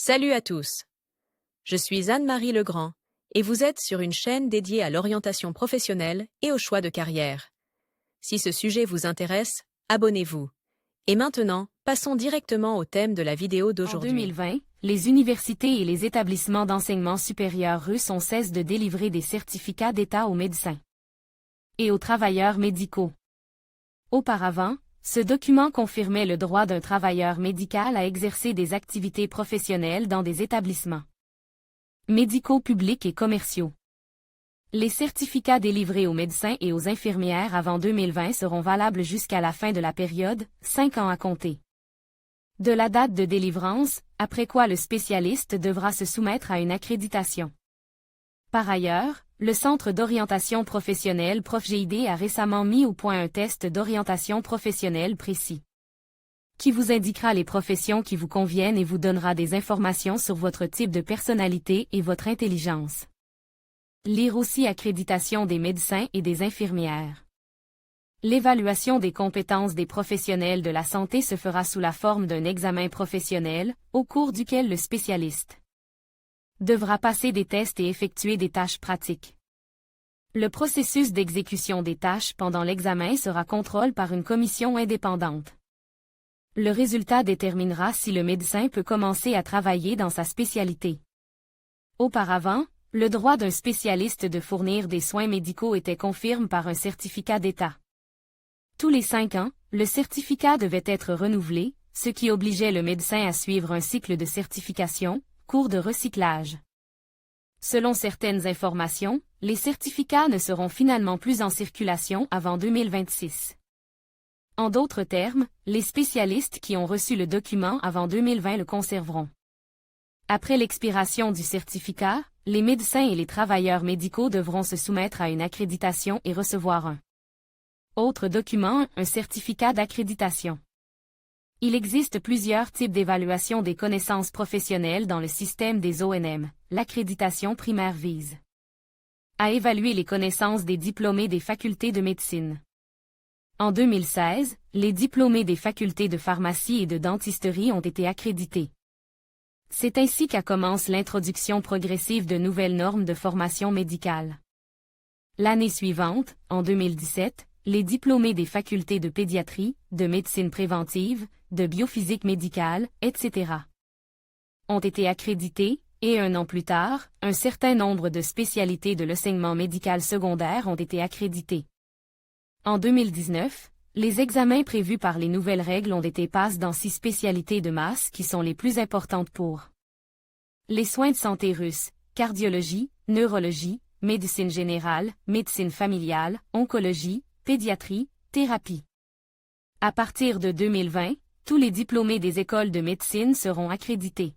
Salut à tous. Je suis Anne-Marie Legrand et vous êtes sur une chaîne dédiée à l'orientation professionnelle et au choix de carrière. Si ce sujet vous intéresse, abonnez-vous. Et maintenant, passons directement au thème de la vidéo En d'aujourd'hui. 2020, les universités et les établissements d'enseignement supérieur russes ont cessé de délivrer des certificats d'État aux médecins et aux travailleurs médicaux. Auparavant, ce document confirmait le droit d'un travailleur médical à exercer des activités professionnelles dans des établissements médicaux publics et commerciaux. Les certificats délivrés aux médecins et aux infirmières avant 2020 seront valables jusqu'à la fin de la période, 5 ans à compter de la date de délivrance, après quoi le spécialiste devra se soumettre à une accréditation. Par ailleurs, le Centre d'orientation professionnelle ProfGID a récemment mis au point un test d'orientation professionnelle précis, qui vous indiquera les professions qui vous conviennent et vous donnera des informations sur votre type de personnalité et votre intelligence. Lire aussi accréditation des médecins et des infirmières. L'évaluation des compétences des professionnels de la santé se fera sous la forme d'un examen professionnel, au cours duquel le spécialiste devra passer des tests et effectuer des tâches pratiques. Le processus d'exécution des tâches pendant l'examen sera contrôlé par une commission indépendante. Le résultat déterminera si le médecin peut commencer à travailler dans sa spécialité. Auparavant, le droit d'un spécialiste de fournir des soins médicaux était confirmé par un certificat d'État. Tous les 5 ans, le certificat devait être renouvelé, ce qui obligeait le médecin à suivre un cycle de certification, cours de recyclage. Selon certaines informations, les certificats ne seront finalement plus en circulation avant 2026. En d'autres termes, les spécialistes qui ont reçu le document avant 2020 le conserveront. Après l'expiration du certificat, les médecins et les travailleurs médicaux devront se soumettre à une accréditation et recevoir un autre document, un certificat d'accréditation. Il existe plusieurs types d'évaluation des connaissances professionnelles dans le système des ONM. L'accréditation primaire vise à évaluer les connaissances des diplômés des facultés de médecine. En 2016, les diplômés des facultés de pharmacie et de dentisterie ont été accrédités. C'est ainsi qu'a commencé l'introduction progressive de nouvelles normes de formation médicale. L'année suivante, en 2017, les diplômés des facultés de pédiatrie, de médecine préventive, de biophysique médicale, etc. ont été accrédités, et 1 an plus tard, un certain nombre de spécialités de l'enseignement médical secondaire ont été accréditées. En 2019, les examens prévus par les nouvelles règles ont été passés dans 6 spécialités de masse qui sont les plus importantes pour les soins de santé russes, cardiologie, neurologie, médecine générale, médecine familiale, oncologie, pédiatrie, thérapie. À partir de 2020, tous les diplômés des écoles de médecine seront accrédités.